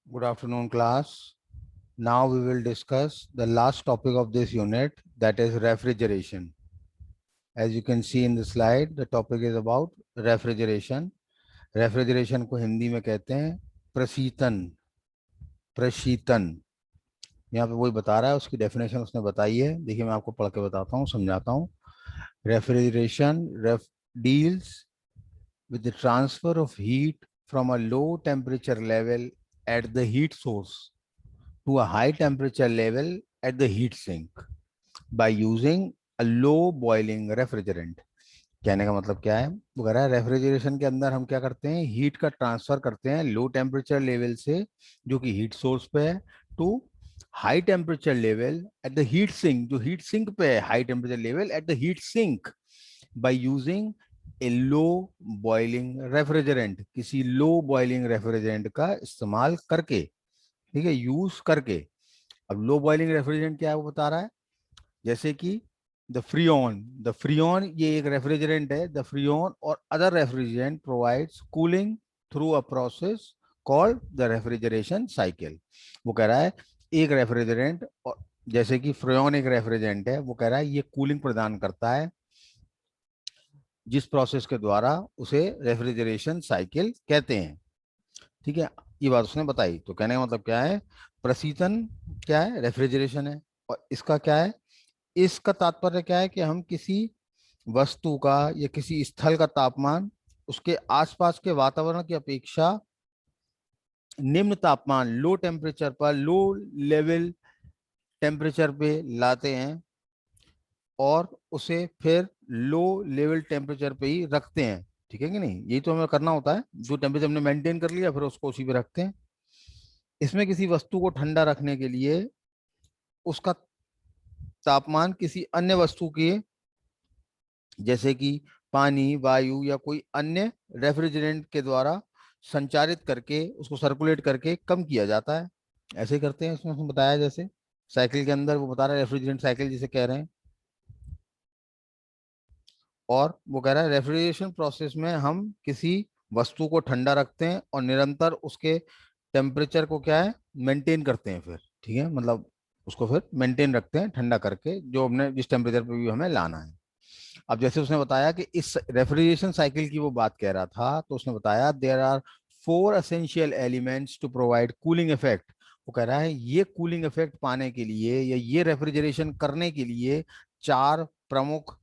Good afternoon, class. Now we will discuss the last topic of this unit, that is refrigeration. As you can see in the slide, the topic is about refrigeration. Refrigeration को हिंदी में कहते हैं प्रशीतन। प्रशीतन यहाँ पे वही बता रहा है, उसकी डेफिनेशन उसने बताई है। देखिए मैं आपको पढ़ के बताता हूँ, समझाता हूँ। Refrigeration deals with the transfer of heat from a low temperature level at the heat source to a high temperature level at the heat sink by using a low boiling refrigerant। कहने का मतलब क्या है? वो कह रहा है refrigeration के अंदर हम क्या करते हैं, हीट का ट्रांसफर करते हैं लो टेम्परेचर लेवल से, जो कि हीट सोर्स पे है, to high temperature level at the heat sink, जो हीट सिंक पे है, high temperature level at the heat sink by using a low boiling refrigerant, किसी लो बॉइलिंग रेफ्रिजरेंट का इस्तेमाल करके। ठीक है, यूज करके। अब लो बॉइलिंग रेफ्रिजरेंट क्या है वो बता रहा है, जैसे कि द फ्रियोन ये एक रेफ्रिजरेंट है। द फ्रियोन और other refrigerant provides cooling through a process called the refrigeration cycle. वो कह रहा है एक रेफ्रिजरेंट, और जैसे कि फ्रियोन एक रेफ्रिजरेंट है, वो कह रहा है ये कूलिंग प्रदान करता है जिस प्रोसेस के द्वारा उसे रेफ्रिजरेशन साइकिल कहते हैं। ठीक है, ये बात उसने बताई। तो कहने का मतलब क्या है, प्रशीतन क्या है, रेफ्रिजरेशन है। और इसका क्या है, इसका तात्पर्य क्या है कि हम किसी वस्तु का या किसी स्थल का तापमान उसके आसपास के वातावरण की अपेक्षा निम्न तापमान, लो टेम्परेचर पर, लो लेवल टेम्परेचर पे लाते हैं और उसे फिर लो लेवल टेम्परेचर पे ही रखते हैं। ठीक है कि नहीं? यही तो हमें करना होता है, जो टेम्परेचर हमने मेंटेन कर लिया फिर उसको उसी पे रखते हैं। इसमें किसी वस्तु को ठंडा रखने के लिए उसका तापमान किसी अन्य वस्तु के, जैसे कि पानी, वायु या कोई अन्य रेफ्रिजरेंट के द्वारा संचारित करके, उसको सर्कुलेट करके कम किया जाता है। ऐसे ही करते हैं, इसमें उसने बताया जैसे साइकिल के अंदर वो बता रहा है, रेफ्रिजरेंट साइकिल जिसे कह रहे हैं। और वो कह रहा है रेफ्रिजरेशन प्रोसेस में हम किसी वस्तु को ठंडा रखते हैं और निरंतर उसके टेम्परेचर को क्या है, मेंटेन करते हैं फिर। ठीक है, मतलब उसको फिर मेंटेन रखते हैं ठंडा करके, जो हमने जिस टेम्परेचर पे भी हमें लाना है। अब जैसे उसने बताया कि इस रेफ्रिजरेशन साइकिल की वो बात कह रहा था, तो उसने बताया there are 4 essential elements to provide cooling effect. वो कह रहा है ये कूलिंग इफेक्ट पाने के लिए या ये रेफ्रिजरेशन करने के लिए 4 प्रमुख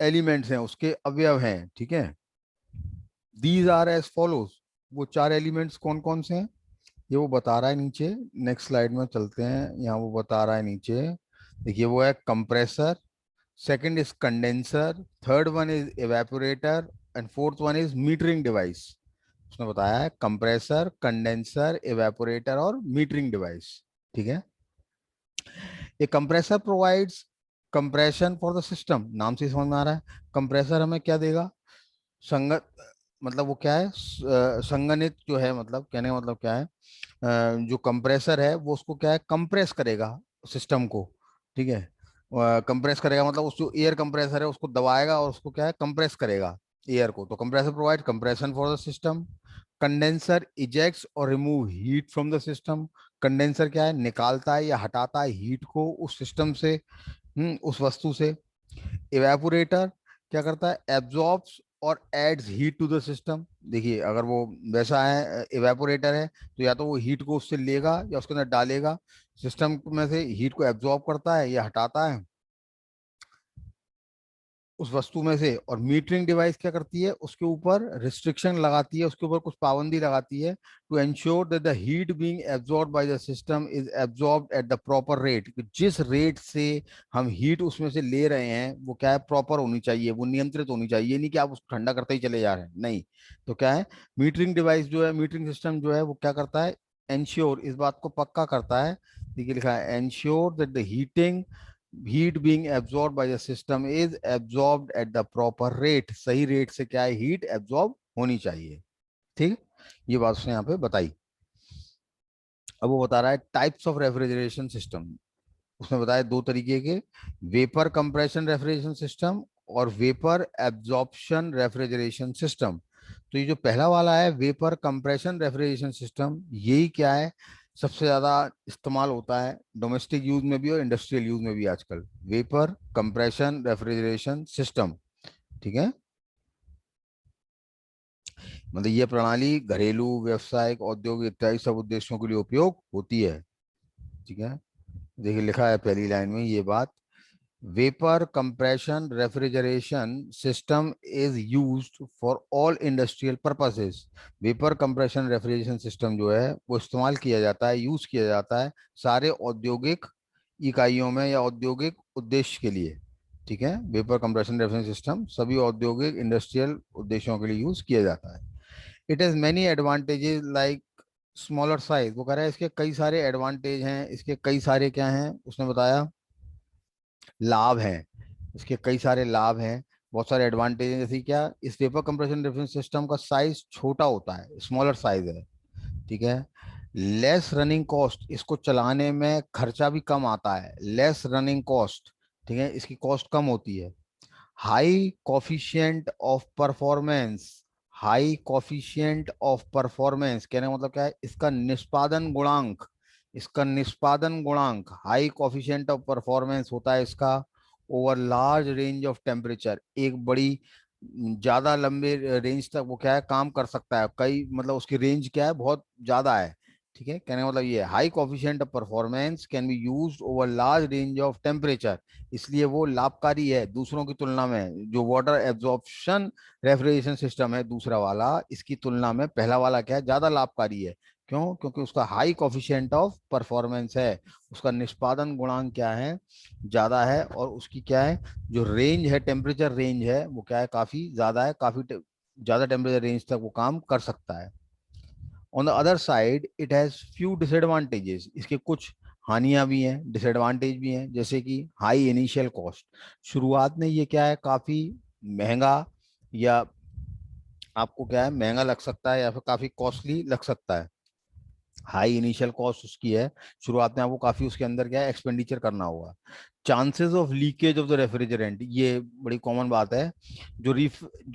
एलिमेंट्स हैं, उसके अवयव हैं। ठीक है, दीज आर एज फॉलोज। वो 4 एलिमेंट्स कौन कौन से हैं ये वो बता रहा है नीचे। नेक्स्ट स्लाइड में चलते हैं, यहाँ वो बता रहा है नीचे। देखिए वो है compressor, second is condenser, third one is evaporator and fourth one is metering device। उसने बताया है कंप्रेसर, कंडेंसर, evaporator और मीटरिंग डिवाइस। ठीक है, ये compressor provides compression for the system, नाम से ही समझ में आ रहा है। कंप्रेसर हमें क्या देगा, संगत, मतलब वो क्या है, संगनित जो है, मतलब कहने का मतलब क्या है, जो कंप्रेसर है वो उसको क्या है, कंप्रेस करेगा सिस्टम को। ठीक है, कंप्रेस करेगा मतलब उस जो एयर कंप्रेसर है उसको दबाएगा और उसको क्या है, कंप्रेस करेगा एयर को। तो compressor provide compression for the system. Condenser ejects और remove heat from the system. Condenser क्या है, निकालता है या हटाता है हीट को उस सिस्टम से, उस वस्तु से। इवेपोरेटर क्या करता है, एब्जॉर्ब्स और adds heat to the system. देखिए अगर वो वैसा है, इवेपोरेटर है, तो या तो वो हीट को उससे लेगा या उसके अंदर डालेगा, सिस्टम में से हीट को एब्जॉर्ब करता है या हटाता है उस वस्तु में से। और मीटरिंग डिवाइस क्या करती है, उसके ऊपर रिस्ट्रिक्शन लगाती है, उसके ऊपर कुछ पाबंदी लगाती है, to ensure that the heat being absorb by the system is absorb at the proper rate. जिस रेट से हम हीट उसमें से ले रहे हैं वो क्या है, प्रॉपर होनी चाहिए, वो नियंत्रित होनी चाहिए। ये नहीं कि आप उसको ठंडा करते ही चले जा रहे हैं, नहीं। तो क्या है, मीटरिंग डिवाइस जो है, मीटरिंग सिस्टम जो है वो क्या करता है, एंश्योर, इस बात को पक्का करता है। देखिए लिखा है ensure that the heating heat being absorb by the system is absorbed eight the proper rate. सही रेट से क्या है, हीट एब्जॉर्ब होनी चाहिए। ठीक, ये बात उसने यहाँ पे बताई। अब वो बता रहा है टाइप्स ऑफ रेफ्रिजरेशन सिस्टम। उसने बताया 2 तरीके के, वेपर कंप्रेशन रेफ्रिजरेशन सिस्टम और वेपर एब्जॉर्प्शन रेफ्रिजरेशन सिस्टम। तो ये जो पहला वाला है वेपर कंप्रेशन रेफ्रिजरेशन सिस्टम, यही क्या है, सबसे ज्यादा इस्तेमाल होता है डोमेस्टिक यूज में भी और इंडस्ट्रियल यूज में भी आजकल, वेपर कंप्रेशन रेफ्रिजरेशन सिस्टम। ठीक है, मतलब ये प्रणाली घरेलू, व्यावसायिक, औद्योगिक इत्यादि सब उद्देश्यों के लिए उपयोग होती है। ठीक है, देखिए लिखा है पहली लाइन में ये बात, vapour compression refrigeration system is used for all industrial purposes. Vapour compression refrigeration system जो है वो इस्तेमाल किया जाता है, यूज किया जाता है सारे औद्योगिक इकाइयों में या औद्योगिक उद्देश्य के लिए। ठीक है, वेपर कंप्रेशन रेफ्रिजरेशन सिस्टम सभी औद्योगिक इंडस्ट्रियल उद्देश्यों के लिए यूज किया जाता है। It has many advantages like smaller size, वो कह रहा है इसके कई सारे एडवांटेज हैं, इसके कई सारे क्या हैं उसने बताया, लाभ हैं, इसके कई सारे लाभ हैं, बहुत सारे एडवांटेज हैं। जैसे क्या, इस वेपर कंप्रेशन रेफरेंस सिस्टम का साइज छोटा होता है, स्मॉलर साइज है। ठीक है, लेस रनिंग कॉस्ट, इसको चलाने में खर्चा भी कम आता है, लेस रनिंग कॉस्ट। ठीक है, इसकी कॉस्ट कम होती है। High coefficient of performance, high coefficient of performance कहने का मतलब क्या है, इसका निष्पादन गुणांक, इसका निष्पादन गुणांक हाई कोफिशिएंट ऑफ परफॉर्मेंस होता है इसका, over large range of temperature, एक बड़ी ज्यादा लंबे रेंज तक वो क्या है काम कर सकता है, कई मतलब उसकी रेंज क्या है बहुत ज्यादा है। ठीक है, कहने का मतलब ये high coefficient of performance can be used over large range of temperature, इसलिए वो लाभकारी है दूसरों की तुलना में। जो वाटर एब्जॉर्प्शन रेफ्रिजरेशन सिस्टम है दूसरा वाला, इसकी तुलना में पहला वाला क्या है, ज्यादा लाभकारी है। क्यों? क्योंकि उसका हाई कोफिशिएंट ऑफ परफॉर्मेंस है, उसका निष्पादन गुणांक क्या है, ज्यादा है, और उसकी क्या है, जो रेंज है, टेम्परेचर रेंज है वो क्या है, काफी ज्यादा है, काफी ज्यादा टेम्परेचर रेंज तक वो काम कर सकता है। On the other side it has few disadvantages, इसके कुछ हानियां भी हैं, डिसएडवांटेज भी हैं, जैसे कि हाई इनिशियल कॉस्ट, शुरुआत में ये क्या है काफी महंगा, या आपको क्या है महंगा लग सकता है या फिर काफी कॉस्टली लग सकता है। हाई इनिशियल कॉस्ट उसकी है, शुरुआत में आपको काफी उसके अंदर क्या है एक्सपेंडिचर करना होगा। Chances of leakage of the refrigerant, ये बड़ी कॉमन बात है। जो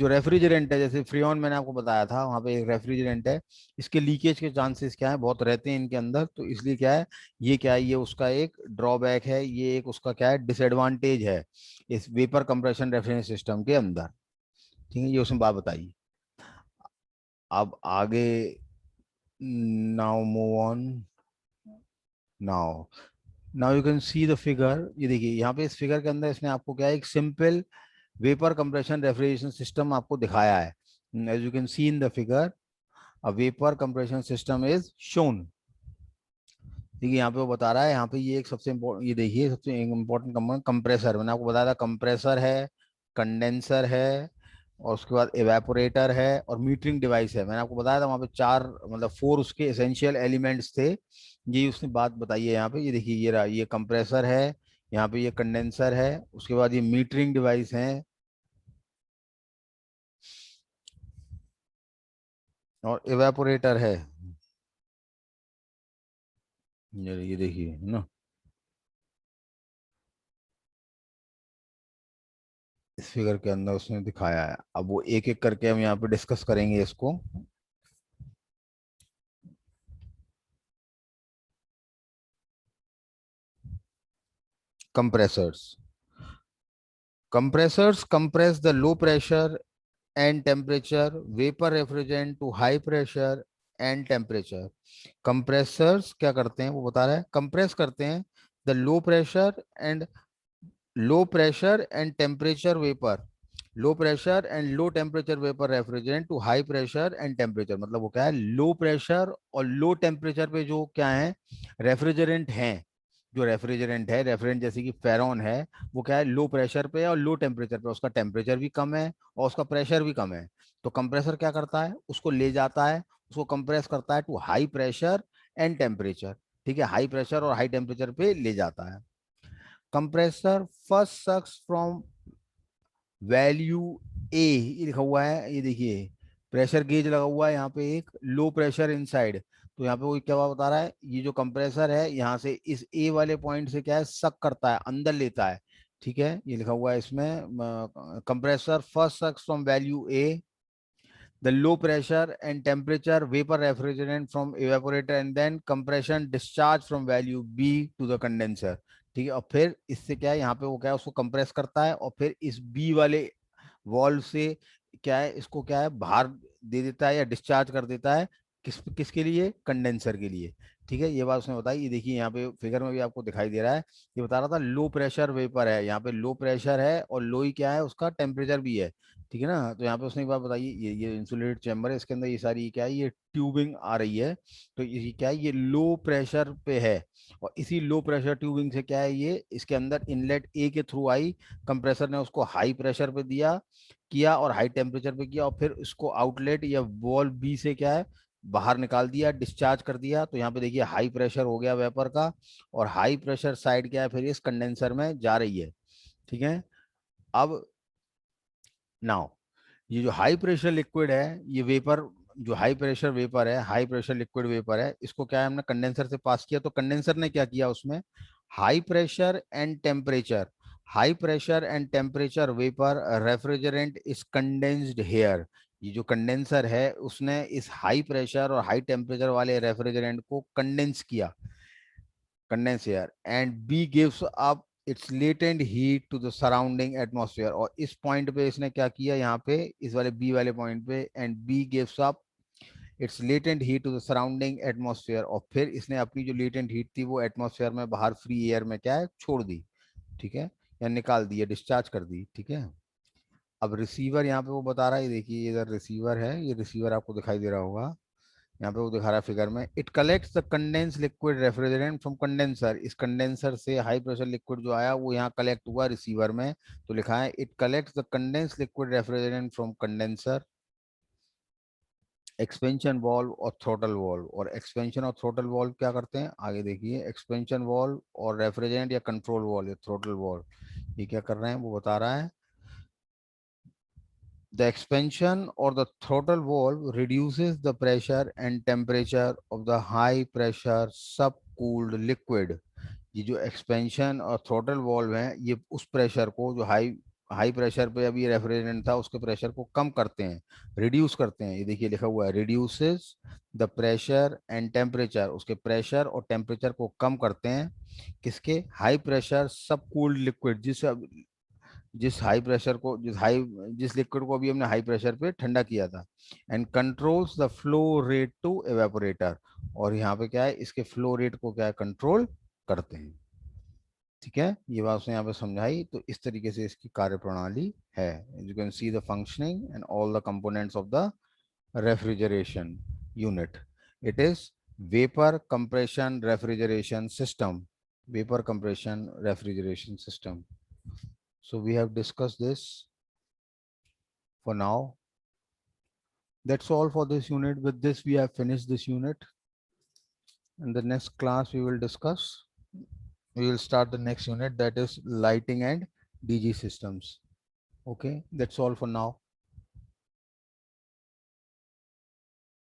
रेफ्रिजरेंट है, जैसे फ्रियोन मैंने आपको बताया था, वहां पे एक रेफ्रिजरेंट है, इसके लीकेज के चांसेस क्या है बहुत रहते हैं इनके अंदर, तो इसलिए क्या है, ये क्या है, ये उसका एक ड्रॉबैक है, ये एक उसका क्या है डिसएडवांटेज है इस वेपर कंप्रेशन रेफ्रिजरेशन सिस्टम के अंदर। ठीक है, ये उसने बात बताई। अब आगे, now move on, now now you can see the figure, ये देखिए यहाँ पे इस फिगर के अंदर इसने आपको क्या है एक simple vapour compression refrigeration system आपको दिखाया है। As you can see in the figure, a vapour compression system is shown. देखिए यहाँ पे वो बता रहा है, यहाँ पे ये एक सबसे इम्पोर्टेंट, ये देखिए सबसे इम्पोर्टेंट कंपोनेंट कंप्रेसर, मैंने आपको बताया था कंप्रेसर है, कंडेंसर है, और उसके बाद एवेपोरेटर है और मीटरिंग डिवाइस है। मैंने आपको बताया था वहाँ पे चार मतलब फोर उसके एसेंशियल एलिमेंट्स थे, ये उसने बात बताई है यहाँ पे। ये देखिए ये रहा, ये कंप्रेसर है, यहाँ पे ये कंडेंसर है, उसके बाद ये मीटरिंग डिवाइस है, और एवेपोरेटर है। ये देखिए है ना, इस फिगर के अंदर उसने दिखाया है। अब वो एक एक करके हम यहाँ पे डिस्कस करेंगे इसको। compressors compressors compress the low pressure and temperature vapor refrigerant to high pressure and temperature। compressors क्या करते हैं वो बता रहा है, कंप्रेस करते हैं the low pressure and temperature vapour, low pressure and low temperature vapour refrigerant to high pressure and temperature. मतलब वो क्या है, लो प्रेशर और लो टेम्परेचर पे जो क्या है रेफ्रिजरेंट हैं, जो रेफ्रिजरेंट है, रेफ्रिजरेंट जैसे कि फेरॉन है, वो क्या है लो प्रेशर पे और लो टेम्परेचर पे, उसका टेम्परेचर भी कम है और उसका प्रेशर भी कम है। तो कंप्रेसर क्या करता है, उसको ले जाता है, उसको कंप्रेस करता है to high pressure and temperature. ठीक है, हाई प्रेशर और हाई टेम्परेचर पे ले जाता है। Compressor first sucks from value A, ये लिखा हुआ है, ये देखिए प्रेशर गेज लगा हुआ है यहाँ पे एक, लो प्रेशर इनसाइड। तो यहाँ पे वो क्या बता रहा है, ये जो कंप्रेसर है यहाँ से इस ए वाले पॉइंट से क्या है सक करता है, अंदर लेता है। ठीक है, ये लिखा हुआ है इसमें, compressor first sucks from value a the low pressure and temperature vapor refrigerant from evaporator and then compression discharge from value B to the condenser. ठीक है, और फिर इससे क्या है, यहाँ पे वो क्या है, उसको कंप्रेस करता है और फिर इस बी वाले वॉल्व से क्या है, इसको क्या है, बाहर दे देता है या डिस्चार्ज कर देता है, किसके लिए, कंडेंसर के लिए। ठीक है, ये बात उसने बताई। ये देखिए यहाँ पे फिगर में भी आपको दिखाई दे रहा है, ये बता रहा था लो प्रेशर वेपर है, यहाँ पे लो प्रेशर है और लो ही क्या है, उसका टेम्परेचर भी है। ठीक है ना, तो यहाँ पे उसने एक बात बताई, ये इंसुलेटेड चैम्बर है, इसके अंदर ये सारी क्या है, ये ट्यूबिंग आ रही है, तो ये क्या है, ये लो प्रेशर पे है और इसी लो प्रेशर ट्यूबिंग से क्या है, ये इसके अंदर इनलेट ए के थ्रू आई, कंप्रेसर ने उसको हाई प्रेशर पे दिया किया और हाई टेम्परेचर पे किया और फिर इसको आउटलेट या वॉल्व बी से क्या है, बाहर निकाल दिया, डिस्चार्ज कर दिया। तो यहाँ पे देखिए हाई प्रेशर हो गया वेपर का और हाई प्रेशर साइड क्या है, फिर इस कंडेंसर में जा रही है। ठीक है, अब नाउ ये जो हाई प्रेशर लिक्विड है, ये वेपर, जो हाई प्रेशर वेपर है, हाई प्रेशर लिक्विड वेपर है, इसको क्या है, हमने कंडेंसर से पास किया। तो कंडेंसर ने क्या किया, उसमें high pressure and temperature, high pressure and temperature vapour refrigerant is condensed here. ये जो कंडेंसर है उसने इस हाई प्रेशर और हाई टेम्परेचर वाले रेफ्रिजरेंट को कंडेंस किया, condense here, and B gives up its latent heat to the surrounding atmosphere. और इस पॉइंट पे इसने क्या किया, यहाँ पे इस वाले बी वाले पॉइंट पे, and B gives up its latent heat to the surrounding atmosphere, और फिर इसने अपनी जो लेटेंट हीट थी वो एटमॉस्फेयर में बाहर फ्री एयर में क्या है, छोड़ दी। ठीक है, या निकाल दी या डिस्चार्ज कर दी। ठीक है, अब रिसीवर यहाँ पे वो बता रहा है, देखिए इधर रिसीवर है, ये रिसीवर आपको दिखाई दे रहा होगा, यहाँ पे वो दिखा रहा है फिगर में, it collects the condense liquid refrigerant from condenser. इस कंडेंसर से हाई प्रेशर लिक्विड जो आया वो यहाँ कलेक्ट हुआ रिसीवर में, तो लिखा है it collects the condense liquid refrigerant from condenser, expansion valve और थ्रोटल वॉल्व। और एक्सपेंशन और थ्रोटल वॉल्व क्या करते हैं, आगे देखिए, एक्सपेंशन वॉल्व और रेफ्रिजरेंट या कंट्रोल वॉल्व या थ्रोटल वॉल्व ये क्या कर रहे हैं, वो बता रहा है, the expansion or the throttle valve reduces the pressure and temperature of the high pressure subcooled liquid। ये जो एक्सपेंशन और थ्रोटल वॉल्व है, ये उस प्रेशर को जो हाई हाई प्रेशर पे अभी रेफ्रिजरेंट था उसके प्रेशर को कम करते हैं, रिड्यूस करते हैं। ये देखिए लिखा हुआ है, reduces the pressure and temperature, उसके प्रेशर और टेम्परेचर को कम करते हैं, किसके, हाई प्रेशर सब कूल्ड लिक्विड, जिस हाई प्रेशर को, जिस लिक्विड को अभी हमने हाई प्रेशर पे ठंडा किया था, and controls the flow rate to evaporator. और यहाँ पे क्या है, इसके फ्लो रेट को क्या है, कंट्रोल करते हैं। ठीक है, ये बात उसने यहाँ पे समझाई। तो इस तरीके से इसकी कार्य प्रणाली है। You can see the functioning and all the components of the refrigeration unit. It is vapour compression refrigeration system, vapour compression refrigeration system. So we have discussed this for now. That's all for this unit. With this, we have finished this unit. In the next class, we will discuss, we will start the next unit, that is lighting and DG systems. Okay, that's all for now.